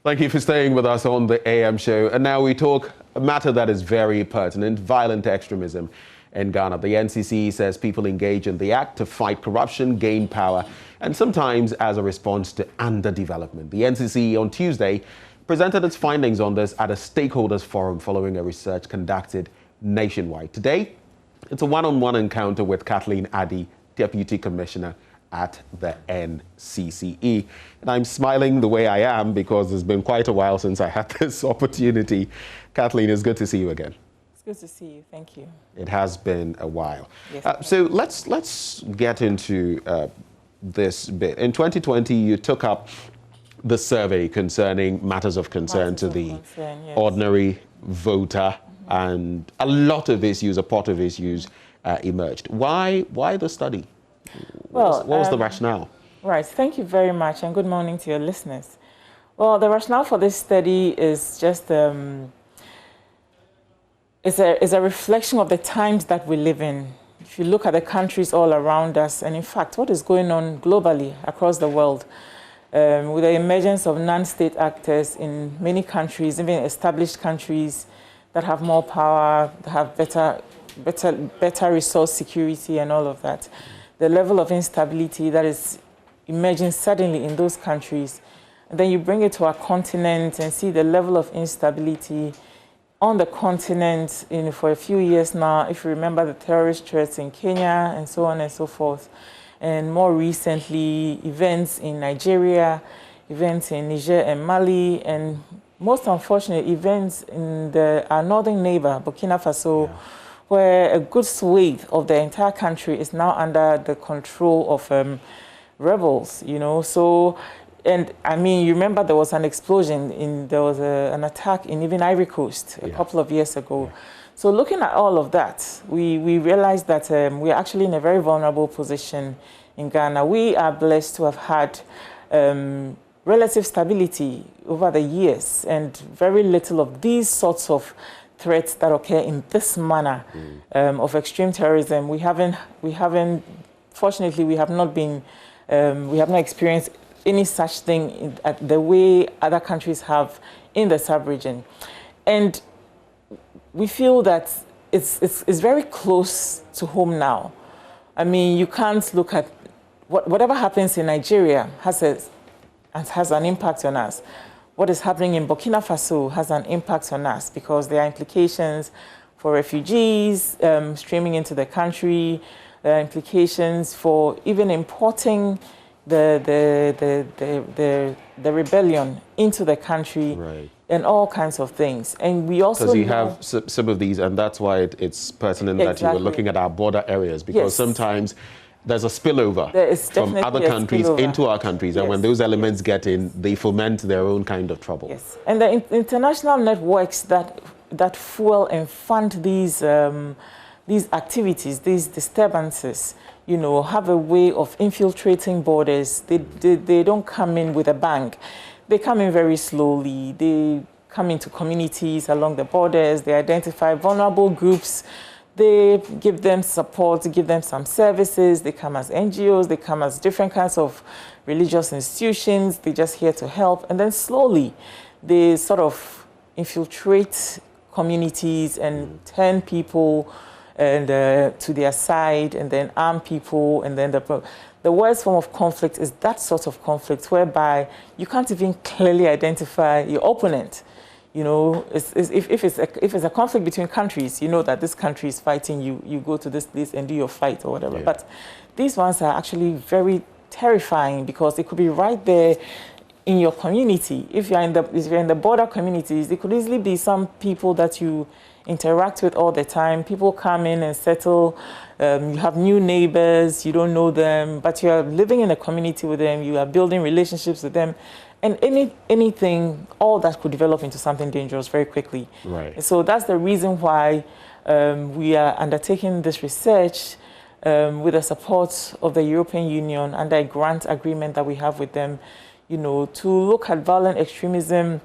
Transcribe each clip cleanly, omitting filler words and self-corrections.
Thank you for staying with us on the AM show. And now we talk a matter that is very pertinent, violent extremism in Ghana. The NCCE says people engage in the act to fight corruption, gain power, and sometimes as a response to underdevelopment. The NCCE on Tuesday presented its findings on this at a stakeholders forum following a research conducted nationwide. Today, it's a one-on-one encounter with Kathleen Addy, Deputy Commissioner at the NCCE. And I'm smiling the way I am because it's been quite a while since I had this opportunity. Kathleen, it's good to see you again. It's good to see you. Thank you. It has been a while. Yes, so let's get into this bit. In 2020, you took up the survey concerning matters of concern to the ordinary voter, and a lot of issues, a pot of issues emerged. Why the study? What was the rationale? Right. Thank you very much, and good morning to your listeners. Well, the rationale for this study is just is a reflection of the times that we live in. If you look at the countries all around us, and in fact, what is going on globally across the world, with the emergence of non-state actors in many countries, even established countries that have more power, that have better resource security and all of that. The level of instability that is emerging suddenly in those countries. And then you bring it to our continent and see the level of instability on the continent for a few years now. If you remember the terrorist threats in Kenya and so on and so forth. And more recently, events in Nigeria, events in Niger and Mali, and most unfortunate events in our northern neighbor, Burkina Faso, where a good swathe of the entire country is now under the control of rebels, you know. So, and I mean, you remember there was an explosion, there was an attack in even Ivory Coast a couple of years ago. So looking at all of that, we realized that we're actually in a very vulnerable position in Ghana. We are blessed to have had relative stability over the years, and very little of these sorts of threats that occur in this manner of extreme terrorism. Fortunately, we have not experienced any such thing at the way other countries have in the sub-region. And we feel that it's very close to home now. I mean, you can't look at whatever happens in Nigeria has an impact on us. What is happening in Burkina Faso has an impact on us because there are implications for refugees streaming into the country. There are implications for even importing the rebellion into the country, and all kinds of things. And we also because you have some of these, and that's why it's pertinent that you were looking at our border areas, because sometimes there's a spillover from other countries into our countries, and when those elements get in, they foment their own kind of trouble. Yes, and the international networks that fuel and fund these activities, these disturbances, you know, have a way of infiltrating borders. They don't come in with a bang. They come in very slowly. They come into communities along the borders. They identify vulnerable groups. They give them support, give them some services. They come as NGOs. They come as different kinds of religious institutions. They're just here to help. And then slowly, they sort of infiltrate communities and turn people and to their side, and then arm people. And then the worst form of conflict is that sort of conflict whereby you can't even clearly identify your opponent. You know, if it's a conflict between countries, you know that this country is fighting you. You go to this place and do your fight or whatever. Yeah. But these ones are actually very terrifying because it could be right there in your community. If you're in the border communities, it could easily be some people that you interact with all the time. People come in and settle. You have new neighbors. You don't know them, but you are living in a community with them. You are building relationships with them. And anything, all that could develop into something dangerous very quickly. Right. So that's the reason why we are undertaking this research with the support of the European Union under a grant agreement that we have with them, you know, to look at violent extremism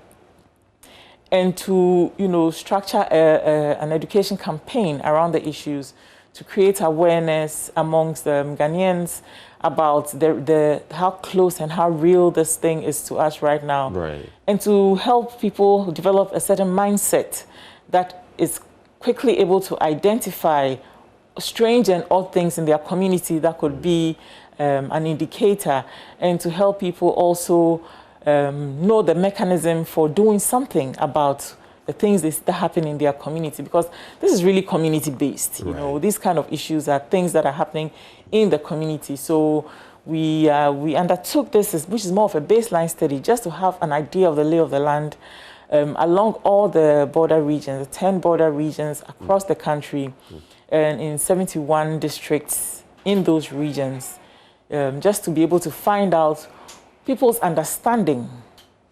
and to, you know, structure an education campaign around the issues to create awareness amongst Ghanaians about how close and how real this thing is to us right now. Right. And to help people develop a certain mindset that is quickly able to identify strange and odd things in their community that could be an indicator, and to help people also know the mechanism for doing something about the things that happen in their community, because this is really community-based. You know, these kind of issues are things that are happening in the community. So we undertook this, which is more of a baseline study, just to have an idea of the lay of the land along all the border regions, the 10 border regions across the country, and in 71 districts in those regions, just to be able to find out people's understanding,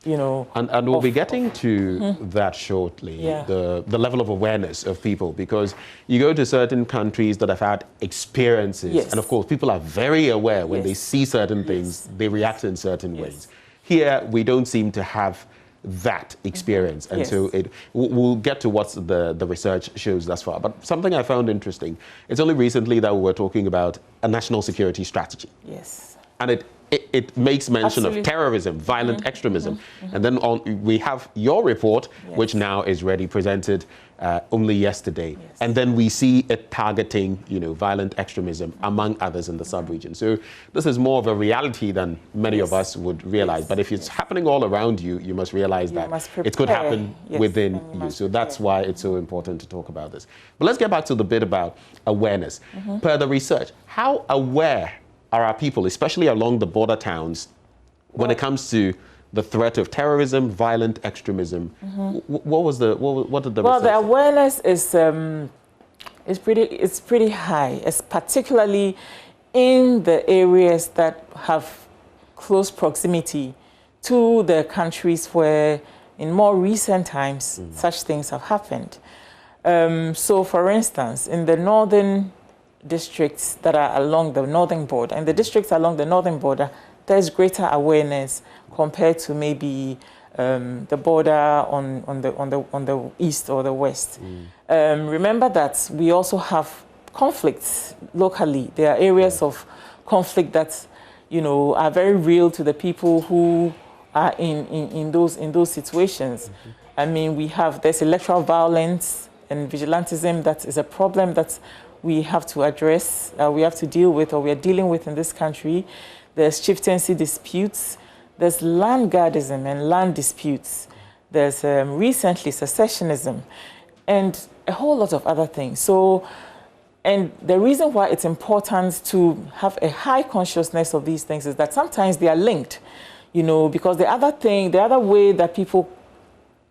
you know. And we'll be getting to that shortly, the level of awareness of people, because you go to certain countries that have had experiences, and of course people are very aware when they see certain things, they react in certain ways. Here, we don't seem to have that experience, and so we'll get to what the research shows thus far. But something I found interesting, it's only recently that we were talking about a national security strategy. Yes. And it makes mention of terrorism, violent extremism. And then we have your report, which now is ready, presented only yesterday. And then we see it targeting, you know, violent extremism, among others, in the sub-region. So this is more of a reality than many of us would realize. But if it's happening all around you, you must realize that it could happen within you. So that's why it's so important to talk about this. But let's get back to the bit about awareness. Per the research, how aware are our people, especially along the border towns, when it comes to the threat of terrorism, violent extremism? What did the research Well, the awareness is pretty high, particularly in the areas that have close proximity to the countries where, in more recent times, such things have happened. So, for instance, in the northern districts that are along the northern border, and the districts along the northern border, there's greater awareness compared to maybe the border on the east or the west. Remember that we also have conflicts locally. There are areas of conflict that, you know, are very real to the people who are in those situations. I mean, there's electoral violence and vigilantism that is a problem that we have to address, we have to deal with, or we are dealing with in this country. There's chieftaincy disputes, there's land guardism and land disputes, there's recently secessionism, and a whole lot of other things. So, and the reason why it's important to have a high consciousness of these things is that sometimes they are linked, you know, because the other way that people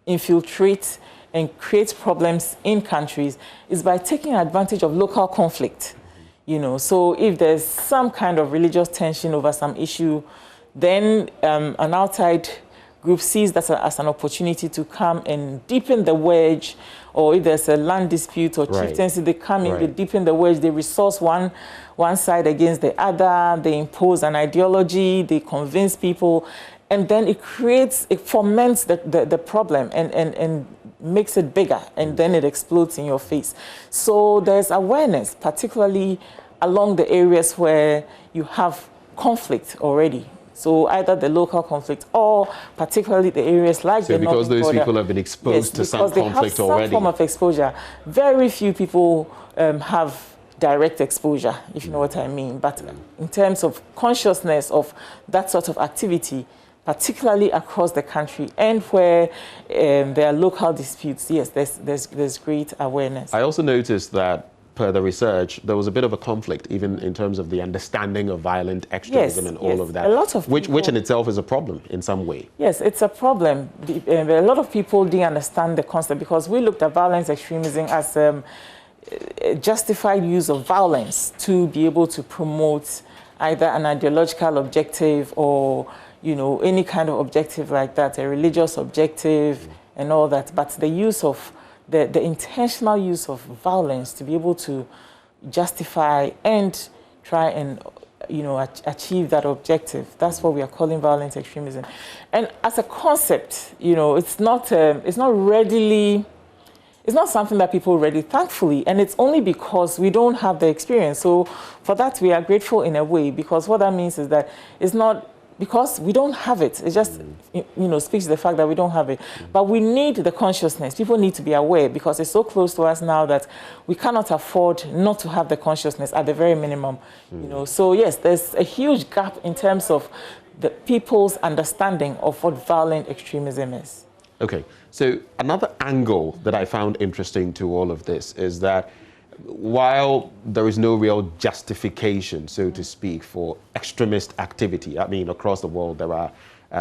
infiltrate and create problems in countries is by taking advantage of local conflict. You know, so if there's some kind of religious tension over some issue, then an outside group sees that as an opportunity to come and deepen the wedge, or if there's a land dispute or chieftaincy, they come in, they deepen the wedge, they resource one side against the other, they impose an ideology, they convince people, and then it foments the problem and makes it bigger, and then it explodes in your face. So there's awareness, particularly along the areas where you have conflict already. So either the local conflict or particularly the areas like the northern border. Because those people have been exposed to some conflict already. Some form of exposure. Very few people have direct exposure, if you know what I mean. But in terms of consciousness of that sort of activity, particularly across the country and where there are local disputes, yes, there's great awareness. I also noticed that, per the research, there was a bit of a conflict, even in terms of the understanding of violent extremism and all of that, a lot of people, which in itself is a problem in some way. Yes, it's a problem. A lot of people didn't understand the concept, because we looked at violent extremism as a justified use of violence to be able to promote either an ideological objective or, you know, any kind of objective like that, a religious objective and all that. But the use of the intentional use of violence to be able to justify and try and, you know, achieve that objective, that's what we are calling violent extremism. And as a concept, you know, it's not readily it's not something that people ready, thankfully, and it's only because we don't have the experience. So for that, we are grateful in a way, because what that means is that it's not because we don't have it. It just, speaks to the fact that we don't have it. But we need the consciousness. People need to be aware, because it's so close to us now that we cannot afford not to have the consciousness at the very minimum. So yes, there's a huge gap in terms of the people's understanding of what violent extremism is. Okay, so another angle that I found interesting to all of this is that while there is no real justification, so to speak, for extremist activity, I mean, across the world there are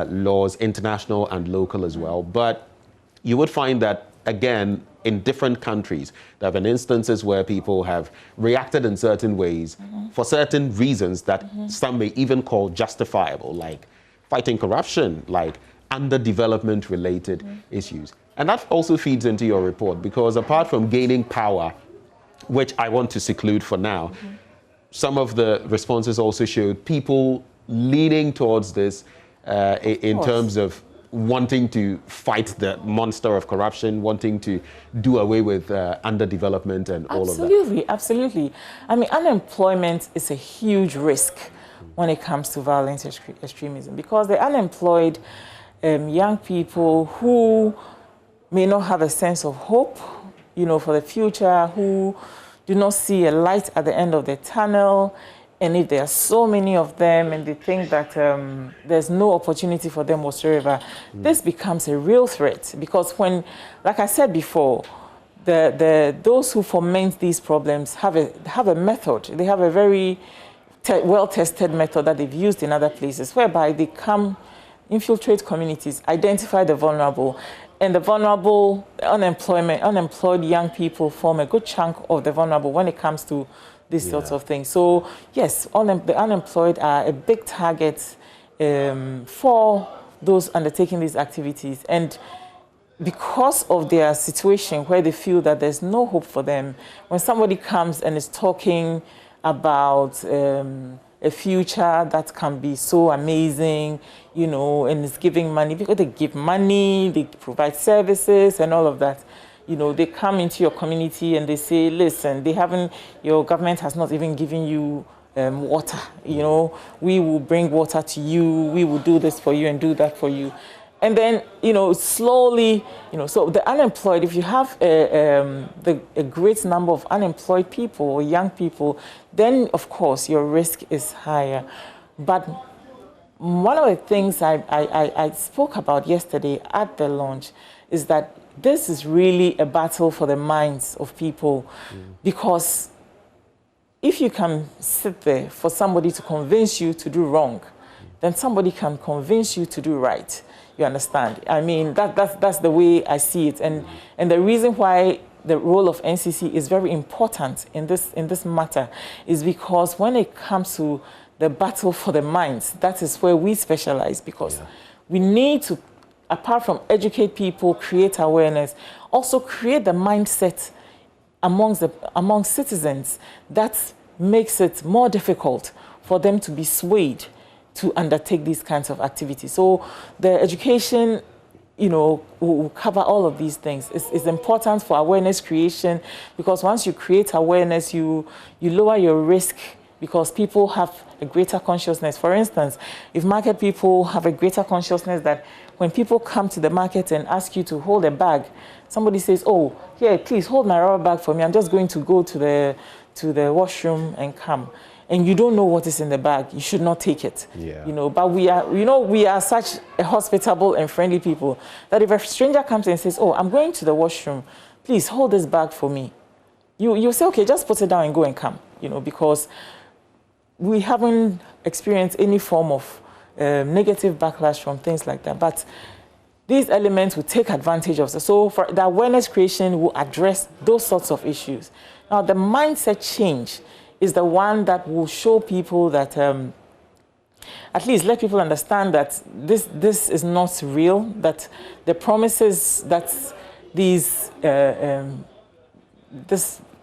laws, international and local as well, but you would find that, again, in different countries, there have been instances where people have reacted in certain ways for certain reasons that some may even call justifiable, like fighting corruption, like underdevelopment related issues. And that also feeds into your report, because apart from gaining power, which I want to seclude for now, some of the responses also showed people leaning towards this in terms of wanting to fight the monster of corruption, wanting to do away with underdevelopment and all of that. Absolutely, absolutely. I mean, unemployment is a huge risk when it comes to violent extremism, because the unemployed young people who may not have a sense of hope, for the future, who do not see a light at the end of the tunnel, and if there are so many of them and they think that there's no opportunity for them whatsoever, this becomes a real threat. Because when, like I said before, those who foment these problems have a method. They have a very well-tested method that they've used in other places, whereby they come, infiltrate communities, identify the vulnerable, and the vulnerable, unemployed young people form a good chunk of the vulnerable when it comes to these sorts of things. So yes, the unemployed are a big target for those undertaking these activities. And because of their situation where they feel that there's no hope for them, when somebody comes and is talking about a future that can be so amazing, and is giving money, because they give money, they provide services and all of that. They come into your community and they say, listen, your government has not even given you water. We will bring water to you, we will do this for you and do that for you. And then, slowly, so the unemployed, if you have a great number of unemployed people or young people, then of course your risk is higher. But one of the things I spoke about yesterday at the launch is that this is really a battle for the minds of people, because if you can sit there for somebody to convince you to do wrong, then somebody can convince you to do right. You understand? I mean, that's the way I see it. And the reason why the role of NCC is very important in this matter is because when it comes to the battle for the minds, that is where we specialize, because we need to, apart from educate people, create awareness, also create the mindset among citizens that makes it more difficult for them to be swayed to undertake these kinds of activities. So the education, will cover all of these things. It's important for awareness creation, because once you create awareness, you lower your risk, because people have a greater consciousness. For instance, if market people have a greater consciousness that when people come to the market and ask you to hold a bag, somebody says, oh, here, please hold my rubber bag for me. I'm just going to go to the washroom and come. And you don't know what is in the bag, you should not take it. But we are such a hospitable and friendly people that if a stranger comes and says, oh, I'm going to the washroom, please hold this bag for me, you say, okay, just put it down and go and come, because we haven't experienced any form of negative backlash from things like that. But these elements will take advantage of it. So for the awareness creation will address those sorts of issues. Now, the mindset change is the one that will show people that, at least let people understand that this is not real, that the promises that these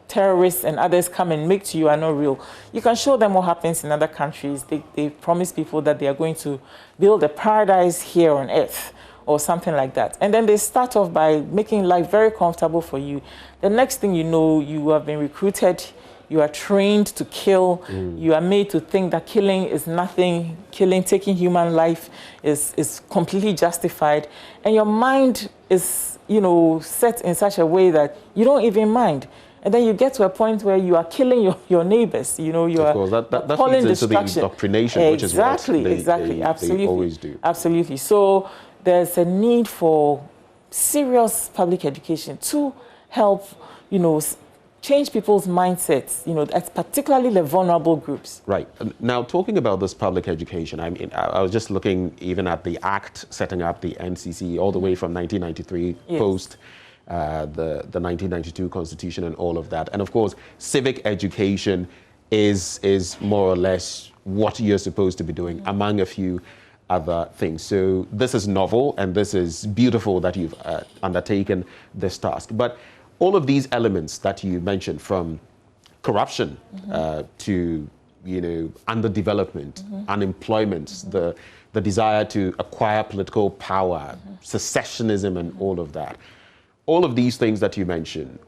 terrorists and others come and make to you are not real. You can show them what happens in other countries. They promise people that they are going to build a paradise here on earth, or something like that. And then they start off by making life very comfortable for you. The next thing you know, you have been recruited, you are trained to kill, you are made to think that killing is nothing, taking human life is completely justified. And your mind is, set in such a way that you don't even mind. And then you get to a point where you are killing your neighbors. You are of course, that feeds into the indoctrination, which is what they always do. Absolutely. So there's a need for serious public education to help, change people's mindsets, particularly the vulnerable groups. Right. Now, talking about this public education, I mean, I was just looking even at the act setting up the NCCE all the way from 1993 post the 1992 Constitution and all of that. And of course, civic education is more or less what you're supposed to be doing, among a few other things. So this is novel, and this is beautiful that you've undertaken this task. But all of these elements that you mentioned, from corruption to underdevelopment, unemployment, the desire to acquire political power, secessionism, and all of that. All of these things that you mentioned,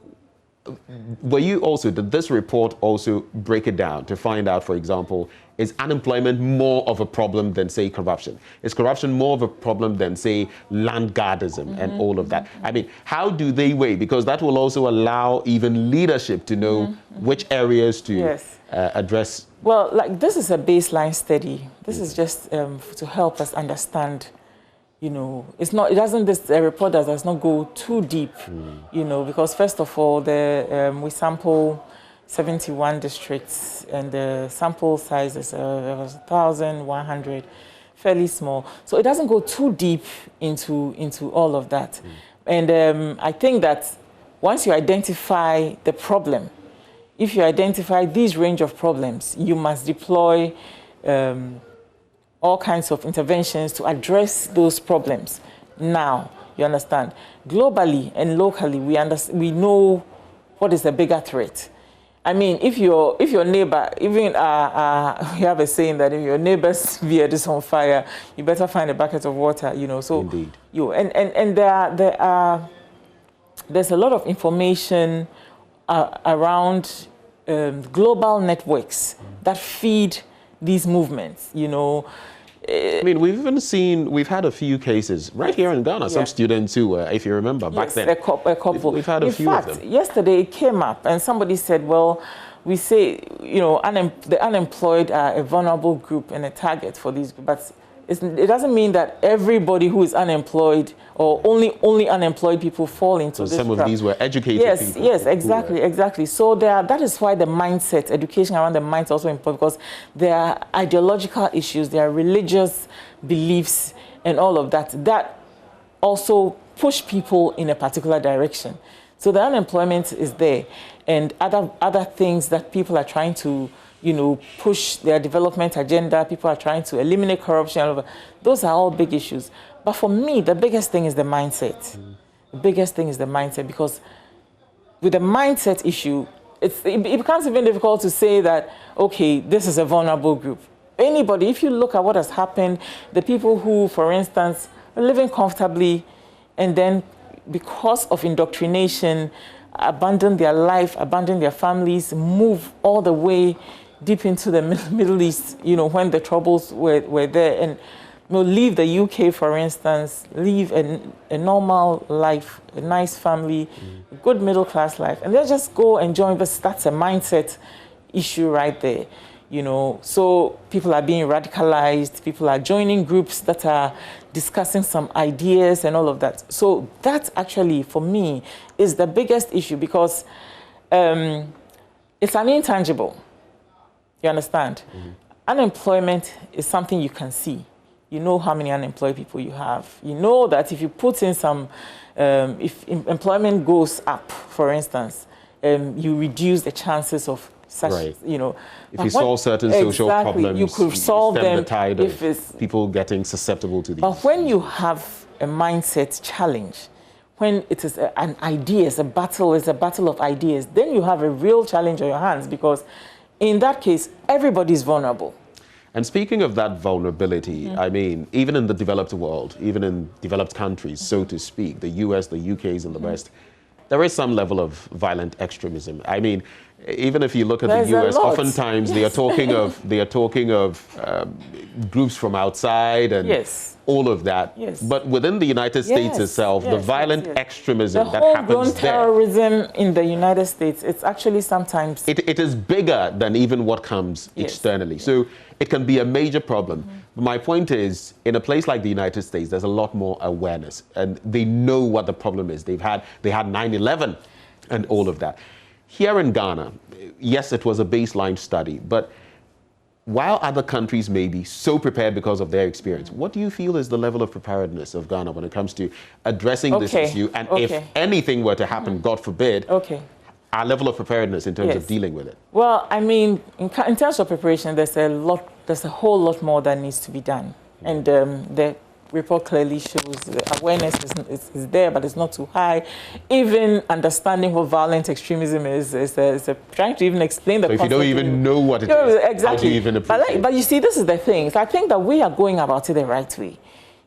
did this report also break it down to find out, for example, is unemployment more of a problem than, say, corruption? Is corruption more of a problem than, say, landguardism and all of that? I mean, how do they weigh? Because that will also allow even leadership to know which areas to address. Well, this is a baseline study. This is just to help us understand. A report that does not go too deep, because first of all, we sample 71 districts, and the sample size is 1,100, fairly small. So it doesn't go too deep into all of that. And I think that once you identify the problem, if you identify these range of problems, you must deploy all kinds of interventions to address those problems. Now, you understand, globally and locally, we know what is the bigger threat. I mean, if your neighbor, even we have a saying that if your neighbor's beard is on fire, you better find a bucket of water. So indeed, there's a lot of information around global networks that feed these movements. I mean, we've had a few cases right here in Ghana, some students who were, if you remember, back then. A couple. We've had a few of them. Yesterday it came up and somebody said, well, we say, the unemployed are a vulnerable group and a target for these, but it doesn't mean that everybody who is unemployed or only unemployed people fall into this some trap. Of these were educated people. Yes, exactly. So that is why the mindset, education around the mindset is also important, because there are ideological issues, there are religious beliefs and all of that also push people in a particular direction. So the unemployment is there, and other things that people are trying to push their development agenda. People are trying to eliminate corruption. Those are all big issues. But for me, the biggest thing is the mindset. The biggest thing is the mindset, because with the mindset issue, it becomes even difficult to say that, okay, this is a vulnerable group. Anybody, if you look at what has happened, the people who, for instance, are living comfortably and then because of indoctrination, abandon their life, abandon their families, move all the way deep into the Middle East, when the troubles were there, and leave the UK, for instance, leave a normal life, a nice family, a good middle-class life, and they just go and join. But that's a mindset issue right there, So people are being radicalized, people are joining groups that are discussing some ideas and all of that. So that actually, for me, is the biggest issue, because it's an intangible. You understand? Unemployment is something you can see. You know how many unemployed people you have. You know that if you put in some, if employment goes up, for instance, you reduce the chances of such, If you solve certain social problems, you could solve them. The tide of people getting susceptible to these. But when you have a mindset challenge, when it is an idea, it's a battle of ideas, then you have a real challenge on your hands, because in that case, everybody is vulnerable. And speaking of that vulnerability, I mean, even in the developed world, even in developed countries, so to speak, the US, the UKs, and the West, there is some level of violent extremism. I mean, even if you look at the US, oftentimes they are talking of groups from outside and all of that. But within the United States itself, the violent extremism that happens there, terrorism in the United States, it's actually sometimes it is bigger than even what comes externally. So it can be a major problem. My point is, in a place like the United States, there's a lot more awareness, and they know what the problem is. They had 9/11 and all of that. Here in Ghana, yes, it was a baseline study, but while other countries may be so prepared because of their experience, what do you feel is the level of preparedness of Ghana when it comes to addressing this issue? And if anything were to happen, God forbid, our level of preparedness in terms of dealing with it? Well, I mean, in terms of preparation, there's a whole lot more that needs to be done. And the report clearly shows the awareness is there, but it's not too high. Even understanding what violent extremism is trying to even explain the concept. If you don't even know what it is, exactly. How do you even appreciate it? But you see, this is the thing. So I think that we are going about it the right way,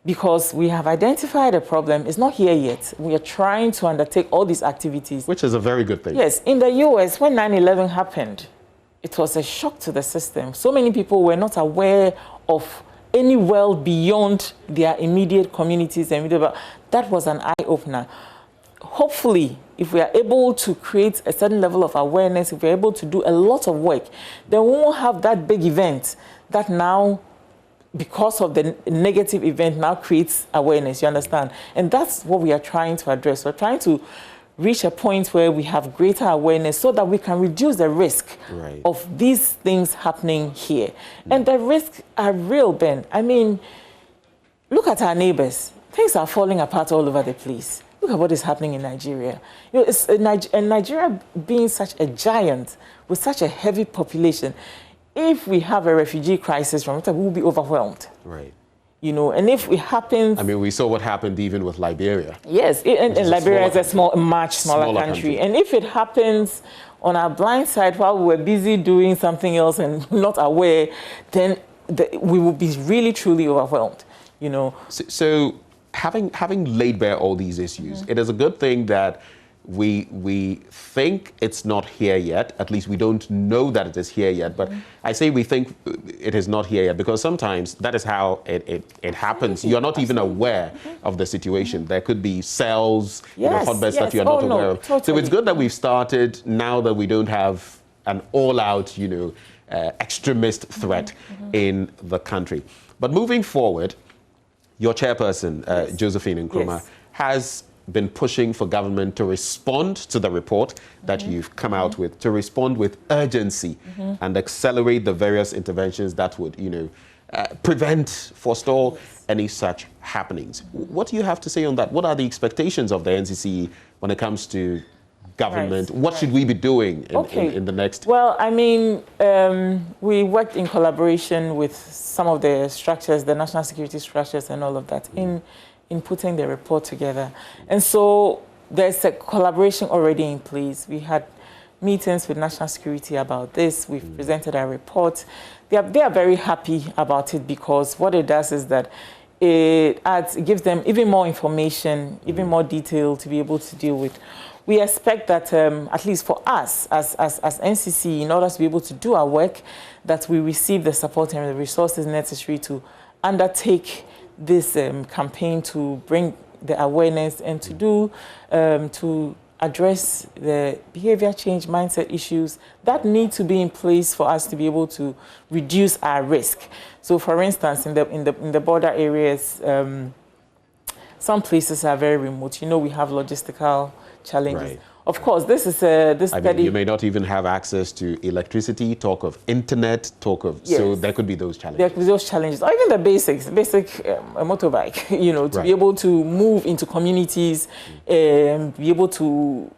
because we have identified a problem. It's not here yet. We are trying to undertake all these activities. Which is a very good thing. Yes. In the US, when 9/11 happened, it was a shock to the system. So many people were not aware of any world beyond their immediate communities. That was an eye-opener. Hopefully, if we are able to create a certain level of awareness, if we're able to do a lot of work, then we won't have that big event that now, because of the negative event, now creates awareness, you understand? And that's what we are trying to address. We're trying to reach a point where we have greater awareness so that we can reduce the risk of these things happening here. And the risks are real, Ben. I mean, look at our neighbors. Things are falling apart all over the place. Look at what is happening in Nigeria. You know, and Nigeria being such a giant with such a heavy population, if we have a refugee crisis from it, we will be overwhelmed. You know, and if it happens... I mean, we saw what happened even with Liberia. Yes, and Liberia is a much smaller country. And if it happens on our blind side while we were busy doing something else and not aware, then we will be really, truly overwhelmed, you know. So having laid bare all these issues, it is a good thing that we think it's not here yet. At least we don't know that it is here yet. But I say we think it is not here yet because sometimes that is how it happens. You're not even aware of the situation. There could be cells, hotbeds that you're not aware of. Totally. So it's good that we've started now that we don't have an all-out, extremist threat in the country. But moving forward, your chairperson, Josephine Nkrumah, has been pushing for government to respond to the report that you've come out with, to respond with urgency and accelerate the various interventions that would, prevent, forestall any such happenings. What do you have to say on that? What are the expectations of the NCCE when it comes to government? What should we be doing in the next? Well, I mean, we worked in collaboration with some of the structures, the national security structures and all of that in putting the report together. And so there's a collaboration already in place. We had meetings with national security about this. We've presented our report. They are very happy about it because what it does is that it gives them even more information, even more detail to be able to deal with. We expect that, at least for us as NCCE, in order to be able to do our work, that we receive the support and the resources necessary to undertake this campaign to bring the awareness and to address the behavior change mindset issues that need to be in place for us to be able to reduce our risk. So, for instance, in the border areas, some places are very remote. We have logistical challenges. Of course, this is this study. I mean, you may not even have access to electricity, talk of internet, so there could be those challenges. There could be those challenges, or even the basic a motorbike, to be able to move into communities, be able to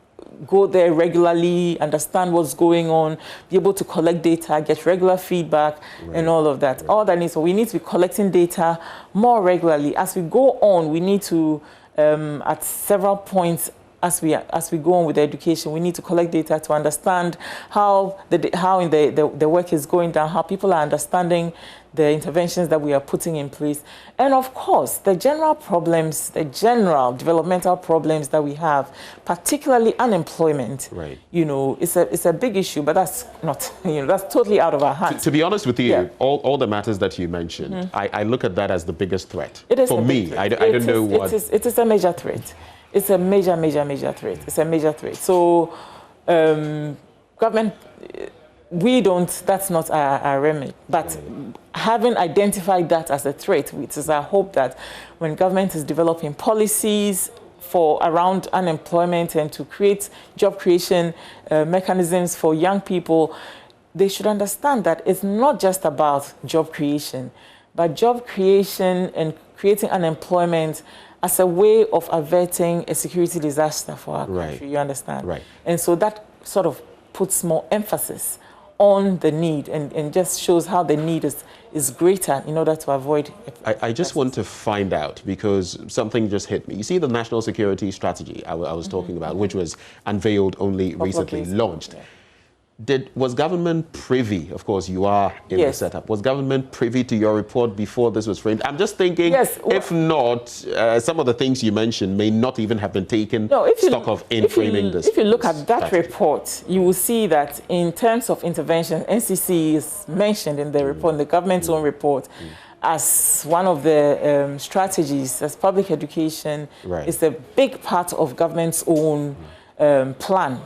go there regularly, understand what's going on, be able to collect data, get regular feedback, and all of that. All that needs, so we need to be collecting data more regularly. As we go on, we need to, at several points, as we go on with the education. We need to collect data to understand how the work is going down, how people are understanding the interventions that we are putting in place, and of course the general problems, the general developmental problems that we have, particularly unemployment. Right. You know, it's a big issue, but that's not, you know, that's totally out of our hands. To be honest with you, all the matters that you mentioned, I look at that as the biggest threat. It is for me. I don't know what. It is a major threat. It's a major threat. It's a major threat. So, government, that's not our remit. But having identified that as a threat, it is our hope that when government is developing policies around unemployment and to create job creation mechanisms for young people, they should understand that it's not just about job creation, but job creation and creating unemployment as a way of averting a security disaster for our country, you understand? Right. And so that sort of puts more emphasis on the need and just shows how the need is greater in order to avoid... I just want to find out, because something just hit me. You see the national security strategy I was talking about, which was unveiled only recently, launched. Yeah. Was government privy, of course you are in the setup, was government privy to your report before this was framed? I'm just thinking, if not, some of the things you mentioned may not even have been taken stock of in framing this. If you look at that report, you will see that in terms of intervention, NCCE is mentioned in the report, in the government's own report, as one of the strategies, as public education is a big part of government's own plan.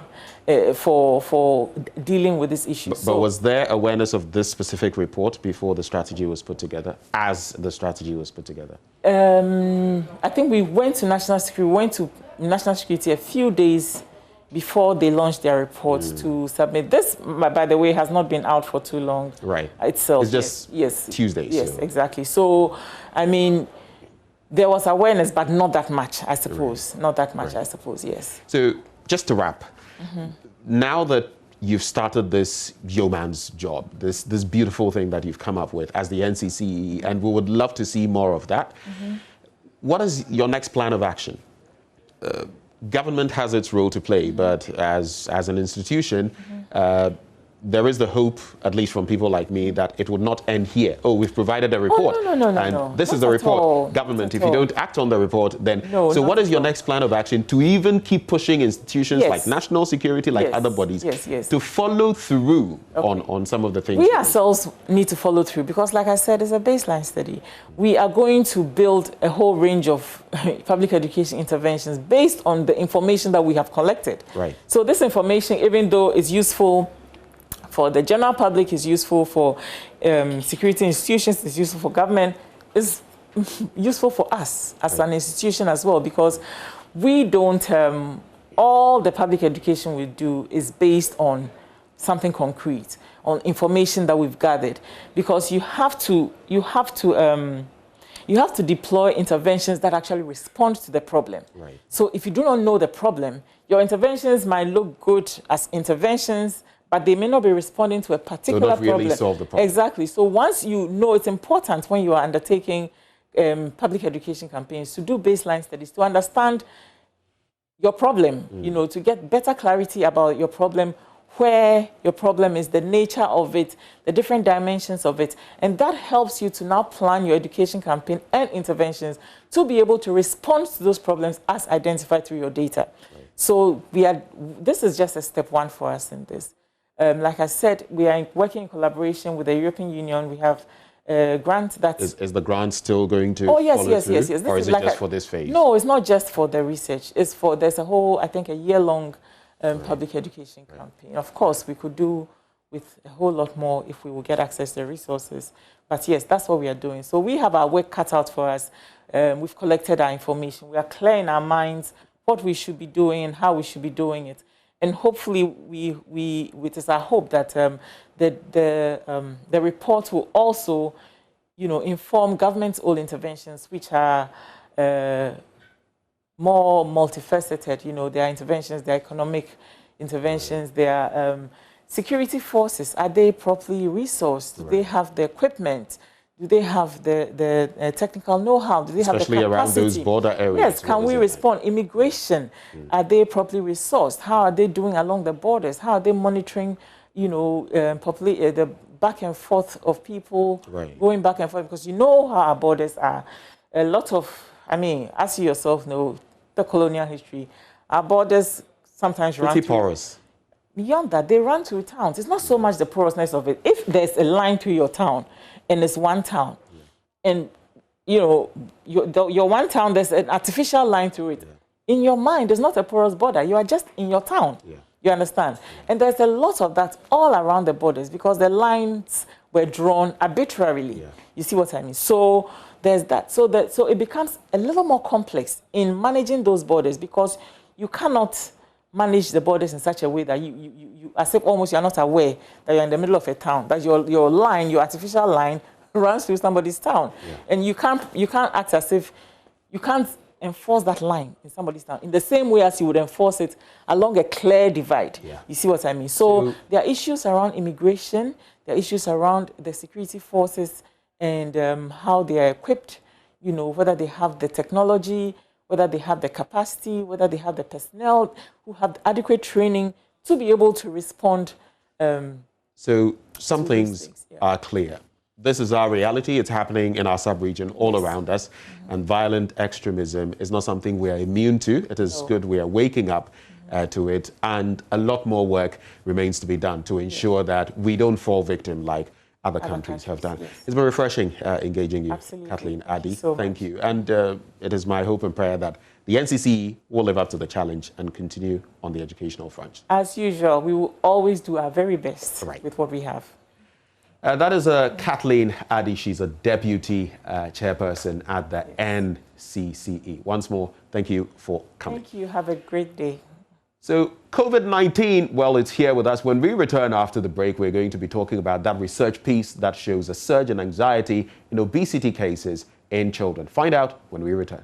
For dealing with this issue. But was there awareness of this specific report before the strategy was put together, as the strategy was put together? I think we went to National Security a few days before they launched their reports to submit. This, by the way, has not been out for too long. Right. Itself. It's just Tuesdays. Yes, exactly. So, I mean, there was awareness, but not that much, I suppose. Not that much, I suppose, yes. So, just to wrap, now that you've started this yeoman's job, this beautiful thing that you've come up with as the NCCE, and we would love to see more of that, what is your next plan of action? Government has its role to play, but as an institution, there is the hope, at least from people like me, that it would not end here. Oh, we've provided a report. No. This is the report. Government, if you don't act on the report, then... So what is your next plan of action to even keep pushing institutions like national security, like other bodies, to follow through on some of the things? We ourselves need to follow through because, like I said, it's a baseline study. We are going to build a whole range of public education interventions based on the information that we have collected. Right. So this information, even though it's useful for the general public, is useful for security institutions, is useful for government, is useful for us as an institution as well, because we don't, all the public education we do is based on something concrete, on information that we've gathered, because you have to deploy interventions that actually respond to the problem. Right. So if you do not know the problem, your interventions might look good as interventions, but they may not be responding to a particular problem. So not really solve the problem. Exactly. So once you know, it's important when you are undertaking public education campaigns to do baseline studies, to understand your problem, you know, to get better clarity about your problem, where your problem is, the nature of it, the different dimensions of it. And that helps you to now plan your education campaign and interventions to be able to respond to those problems as identified through your data. Right. So this is just a step one for us in this. Like I said, we are working in collaboration with the European Union. We have a grant that... Is the grant still going to follow through? Yes. Or is it just for this phase? No, it's not just for the research. It's for, there's a whole, I think, a year-long public education campaign. Of course, we could do with a whole lot more if we will get access to the resources. But yes, that's what we are doing. So we have our work cut out for us. We've collected our information. We are clear in our minds what we should be doing and how we should be doing it. And hopefully, it is our hope that the report will also, you know, inform government's own interventions, which are more multifaceted. You know, there are interventions, there are economic interventions, there are security forces. Are they properly resourced? Do they have the equipment Do they have the technical know-how? Do they Especially have the capacity? around those border areas? Yes, can we respond? Immigration, are they properly resourced? How are they doing along the borders? How are they monitoring, you know, the back and forth of people going back and forth? Because you know how our borders are. A lot of, I mean, as you yourself know, the colonial history, our borders sometimes run pretty porous. Beyond that, they run through towns. It's not so much the porousness of it. If there's a line through your town, and it's one town, and you know your one town, there's an artificial line through it. In your mind, there's not a porous border. You are just in your town. You understand? And there's a lot of that all around the borders because the lines were drawn arbitrarily. You see what I mean? So there's that. So it becomes a little more complex in managing those borders because you cannot manage the borders in such a way that you as if almost you're not aware that you're in the middle of a town, that your line, your artificial line, runs through somebody's town. And you can't act as if you can't enforce that line in somebody's town in the same way as you would enforce it along a clear divide. You see what I mean? So there are issues around immigration, there are issues around the security forces and how they are equipped, you know, whether they have the technology, whether they have the capacity, whether they have the personnel who have adequate training to be able to respond. So some things are clear. This is our reality. It's happening in our sub-region all around us. And violent extremism is not something we are immune to. It is good we are waking up to it. And a lot more work remains to be done to ensure that we don't fall victim like other countries have done. It's been refreshing engaging you, Kathleen Addy. Thank you. And it is my hope and prayer that the NCCE will live up to the challenge and continue on the educational front. As usual, we will always do our very best with what we have. That is Kathleen Addy. She's a deputy chairperson at the NCCE. Once more, thank you for coming. Thank you. Have a great day. So COVID-19, well, it's here with us. When we return after the break, we're going to be talking about that research piece that shows a surge in anxiety in obesity cases in children. Find out when we return.